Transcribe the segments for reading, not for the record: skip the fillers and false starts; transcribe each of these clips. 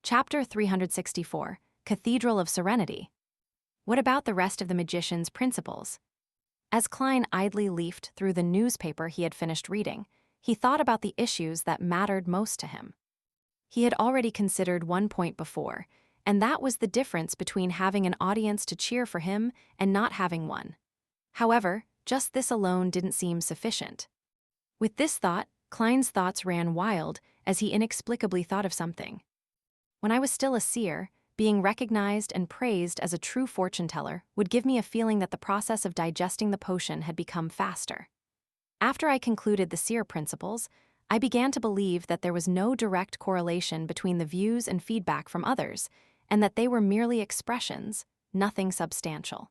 Chapter 364, Cathedral of Serenity. What about the rest of the magician's principles? As Klein idly leafed through the newspaper he had finished reading, he thought about the issues that mattered most to him. He had already considered one point before, and that was the difference between having an audience to cheer for him and not having one. However, just this alone didn't seem sufficient. With this thought, Klein's thoughts ran wild as he inexplicably thought of something. When I was still a seer, being recognized and praised as a true fortune-teller would give me a feeling that the process of digesting the potion had become faster. After I concluded the seer principles, I began to believe that there was no direct correlation between the views and feedback from others, and that they were merely expressions, nothing substantial.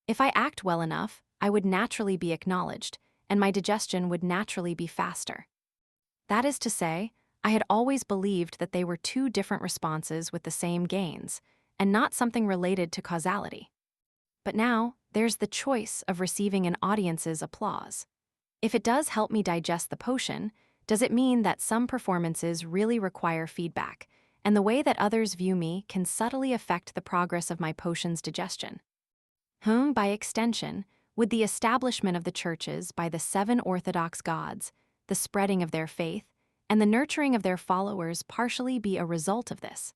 If I act well enough, I would naturally be acknowledged, and my digestion would naturally be faster. That is to say, I had always believed that they were two different responses with the same gains, and not something related to causality. But now, there's the choice of receiving an audience's applause. If it does help me digest the potion, does it mean that some performances really require feedback, and the way that others view me can subtly affect the progress of my potion's digestion? By extension, would the establishment of the churches by the 7 Orthodox gods, the spreading of their faith, and the nurturing of their followers partially be a result of this?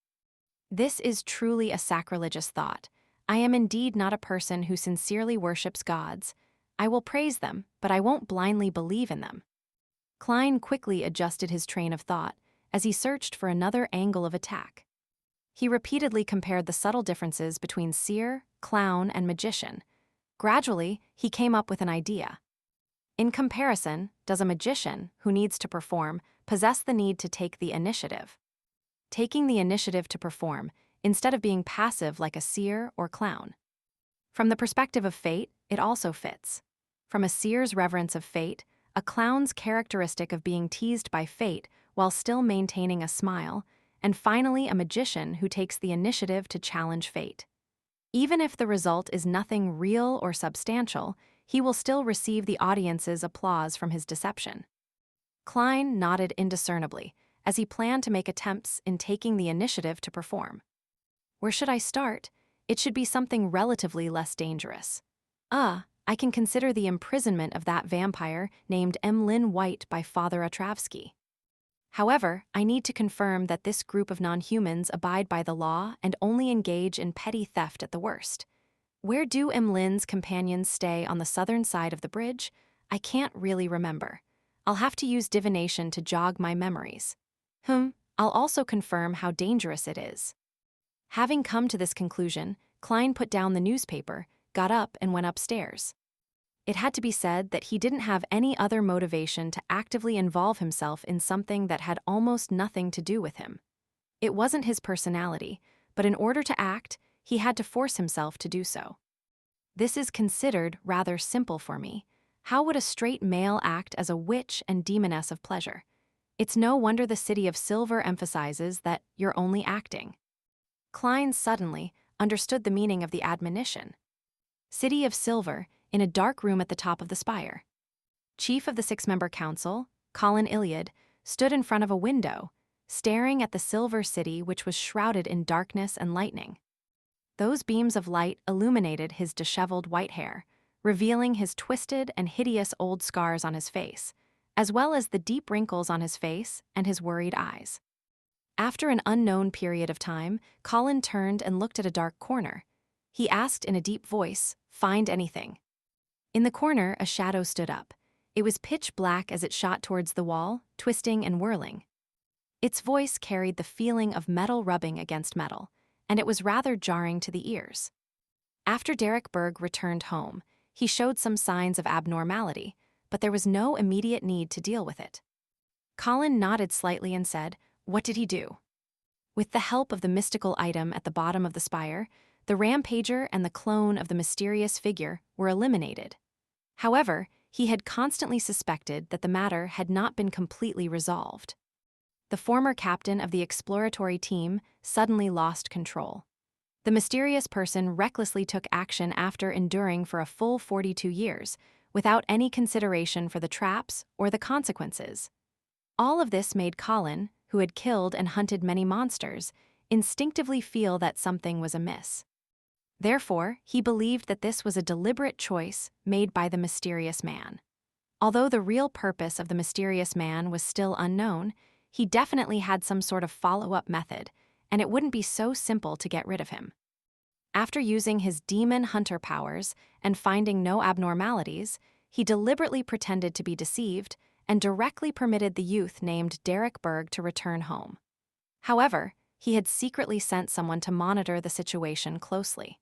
This is truly a sacrilegious thought. I am indeed not a person who sincerely worships gods. I will praise them, but I won't blindly believe in them. Klein quickly adjusted his train of thought as he searched for another angle of attack. He repeatedly compared the subtle differences between seer, clown, and magician. Gradually, he came up with an idea. In comparison, does a magician, who needs to perform, possess the need to take the initiative? Taking the initiative to perform, instead of being passive like a seer or clown. From the perspective of fate, it also fits. From a seer's reverence of fate, a clown's characteristic of being teased by fate while still maintaining a smile, and finally a magician who takes the initiative to challenge fate. Even if the result is nothing real or substantial, he will still receive the audience's applause from his deception. Klein nodded indiscernibly as he planned to make attempts in taking the initiative to perform. Where should I start? It should be something relatively less dangerous. I can consider the imprisonment of that vampire named Emlyn White by Father Atravsky. However, I need to confirm that this group of non-humans abide by the law and only engage in petty theft at the worst. Where do Emlyn's companions stay on the southern side of the bridge? I can't really remember. I'll have to use divination to jog my memories. I'll also confirm how dangerous it is. Having come to this conclusion, Klein put down the newspaper, got up, and went upstairs. It had to be said that he didn't have any other motivation to actively involve himself in something that had almost nothing to do with him. It wasn't his personality, but in order to act, he had to force himself to do so. This is considered rather simple for me. How would a straight male act as a witch and demoness of pleasure? It's no wonder the City of Silver emphasizes that you're only acting. Klein suddenly understood the meaning of the admonition. City of Silver, in a dark room at the top of the spire. Chief of the 6-member council, Colin Iliad, stood in front of a window, staring at the Silver City which was shrouded in darkness and lightning. Those beams of light illuminated his disheveled white hair, revealing his twisted and hideous old scars on his face, as well as the deep wrinkles on his face and his worried eyes. After an unknown period of time, Colin turned and looked at a dark corner. He asked in a deep voice, "Find anything?" In the corner, a shadow stood up. It was pitch black as it shot towards the wall, twisting and whirling. Its voice carried the feeling of metal rubbing against metal, and it was rather jarring to the ears. After Derek Berg returned home, he showed some signs of abnormality, but there was no immediate need to deal with it. Colin nodded slightly and said, "What did he do?" With the help of the mystical item at the bottom of the spire, the rampager and the clone of the mysterious figure were eliminated. However, he had constantly suspected that the matter had not been completely resolved. The former captain of the exploratory team suddenly lost control. The mysterious person recklessly took action after enduring for a full 42 years, without any consideration for the traps or the consequences. All of this made Colin, who had killed and hunted many monsters, instinctively feel that something was amiss. Therefore, he believed that this was a deliberate choice made by the mysterious man. Although the real purpose of the mysterious man was still unknown, he definitely had some sort of follow-up method, and it wouldn't be so simple to get rid of him. After using his demon hunter powers and finding no abnormalities, he deliberately pretended to be deceived and directly permitted the youth named Derek Berg to return home. However, he had secretly sent someone to monitor the situation closely.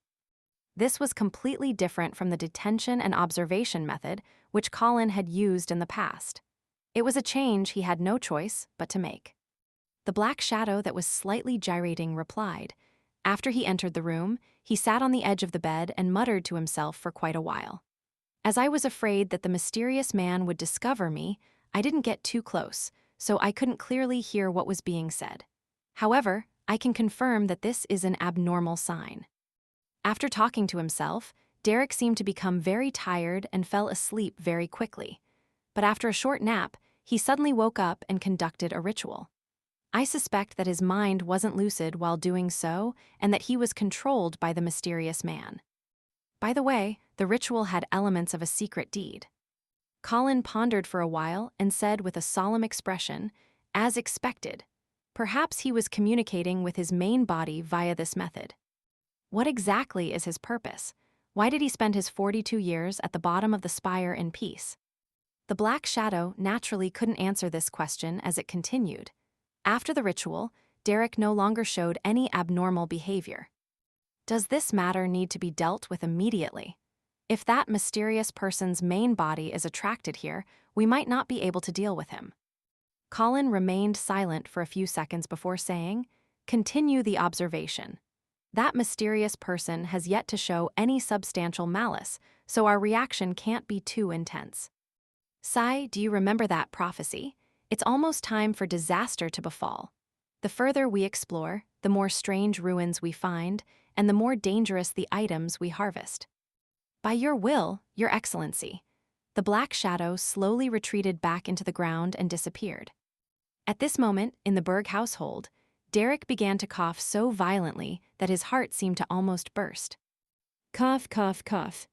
This was completely different from the detention and observation method which Colin had used in the past. It was a change he had no choice but to make. The black shadow that was slightly gyrating replied. After he entered the room, he sat on the edge of the bed and muttered to himself for quite a while. As I was afraid that the mysterious man would discover me, I didn't get too close, so I couldn't clearly hear what was being said. However, I can confirm that this is an abnormal sign. After talking to himself, Derek seemed to become very tired and fell asleep very quickly. But after a short nap, he suddenly woke up and conducted a ritual. I suspect that his mind wasn't lucid while doing so and that he was controlled by the mysterious man. By the way, the ritual had elements of a secret deed. Colin pondered for a while and said with a solemn expression, "As expected." Perhaps he was communicating with his main body via this method. What exactly is his purpose? Why did he spend his 42 years at the bottom of the spire in peace? The black shadow naturally couldn't answer this question as it continued. After the ritual, Derek no longer showed any abnormal behavior. Does this matter need to be dealt with immediately? If that mysterious person's main body is attracted here, we might not be able to deal with him. Colin remained silent for a few seconds before saying, "Continue the observation. That mysterious person has yet to show any substantial malice, so our reaction can't be too intense." Sai, do you remember that prophecy? It's almost time for disaster to befall. The further we explore, the more strange ruins we find, and the more dangerous the items we harvest. By your will, Your Excellency. The black shadow slowly retreated back into the ground and disappeared. At this moment, in the Berg household, Derek began to cough so violently that his heart seemed to almost burst. Cough, cough, cough.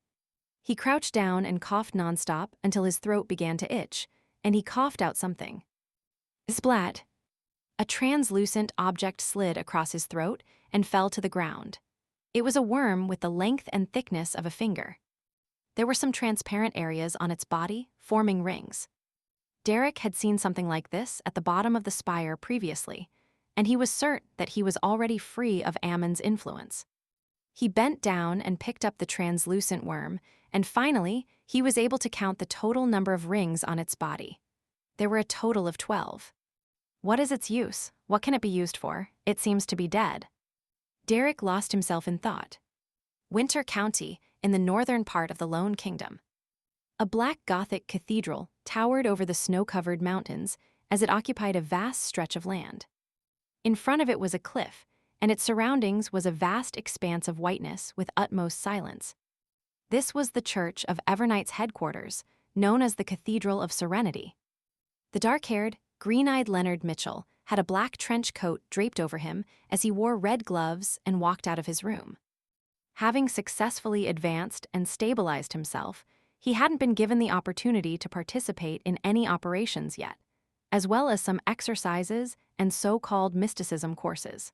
He crouched down and coughed nonstop until his throat began to itch, and he coughed out something. Splat! A translucent object slid across his throat and fell to the ground. It was a worm with the length and thickness of a finger. There were some transparent areas on its body, forming rings. Derek had seen something like this at the bottom of the spire previously, and he was certain that he was already free of Ammon's influence. He bent down and picked up the translucent worm, and finally, he was able to count the total number of rings on its body. There were a total of 12. What is its use? What can it be used for? It seems to be dead. Derek lost himself in thought. Winter County, in the northern part of the Lone Kingdom. A black Gothic cathedral towered over the snow-covered mountains as it occupied a vast stretch of land. In front of it was a cliff, and its surroundings was a vast expanse of whiteness with utmost silence. This was the church of Evernight's headquarters, known as the Cathedral of Serenity. The dark-haired, green-eyed Leonard Mitchell had a black trench coat draped over him as he wore red gloves and walked out of his room. Having successfully advanced and stabilized himself, he hadn't been given the opportunity to participate in any operations yet, as well as some exercises and so-called mysticism courses.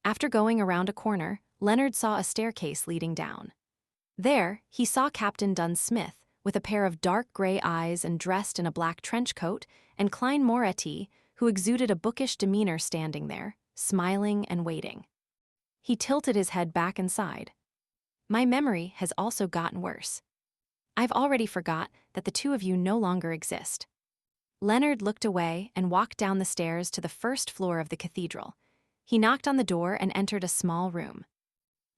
After going around a corner, Leonard saw a staircase leading down. There, he saw Captain Dunn Smith, with a pair of dark gray eyes and dressed in a black trench coat, and Klein Moretti, who exuded a bookish demeanor standing there, smiling and waiting. He tilted his head back and sighed. My memory has also gotten worse. I've already forgot that the two of you no longer exist. Leonard looked away and walked down the stairs to the first floor of the cathedral. He knocked on the door and entered a small room.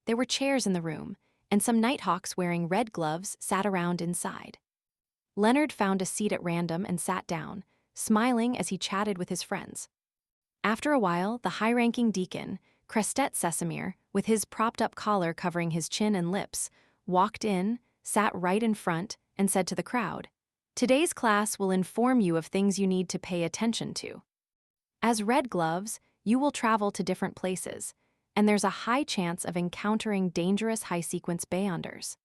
There were chairs in the room, and some nighthawks wearing red gloves sat around inside. Leonard found a seat at random and sat down, smiling as he chatted with his friends. After a while, the high-ranking deacon, Crestet Sesamir, with his propped-up collar covering his chin and lips, walked in, sat right in front, and said to the crowd, "Today's class will inform you of things you need to pay attention to. As Red Gloves, you will travel to different places, and there's a high chance of encountering dangerous high-sequence beyonders.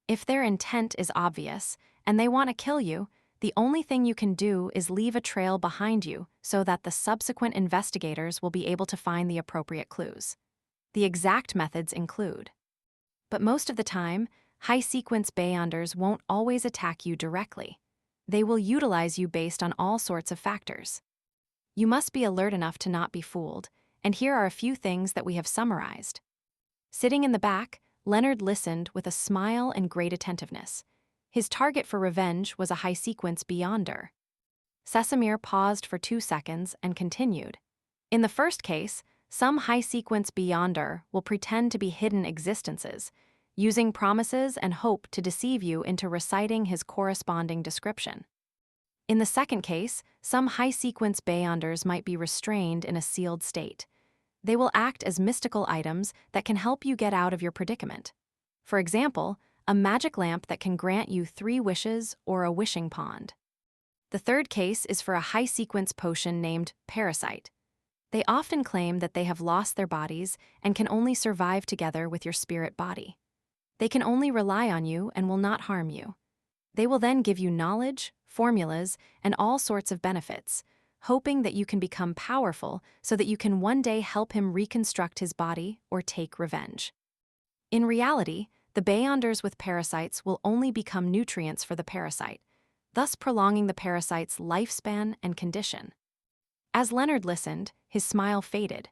If their intent is obvious and they want to kill you, the only thing you can do is leave a trail behind you so that the subsequent investigators will be able to find the appropriate clues. The exact methods include. But most of the time, high-sequence beyonders won't always attack you directly. They will utilize you based on all sorts of factors. You must be alert enough to not be fooled, and here are a few things that we have summarized. Sitting in the back, Leonard listened with a smile and great attentiveness. His target for revenge was a high-sequence beyonder. Sesamir paused for 2 seconds and continued. In the first case, some high-sequence beyonder will pretend to be hidden existences, using promises and hope to deceive you into reciting his corresponding description. In the second case, some high-sequence beyonders might be restrained in a sealed state. They will act as mystical items that can help you get out of your predicament. For example, a magic lamp that can grant you 3 wishes or a wishing pond. The third case is for a high-sequence potion named Parasite. They often claim that they have lost their bodies and can only survive together with your spirit body. They can only rely on you and will not harm you. They will then give you knowledge, formulas, and all sorts of benefits, hoping that you can become powerful so that you can one day help him reconstruct his body or take revenge. In reality, the beyonders with parasites will only become nutrients for the parasite, thus prolonging the parasite's lifespan and condition. As Leonard listened, his smile faded,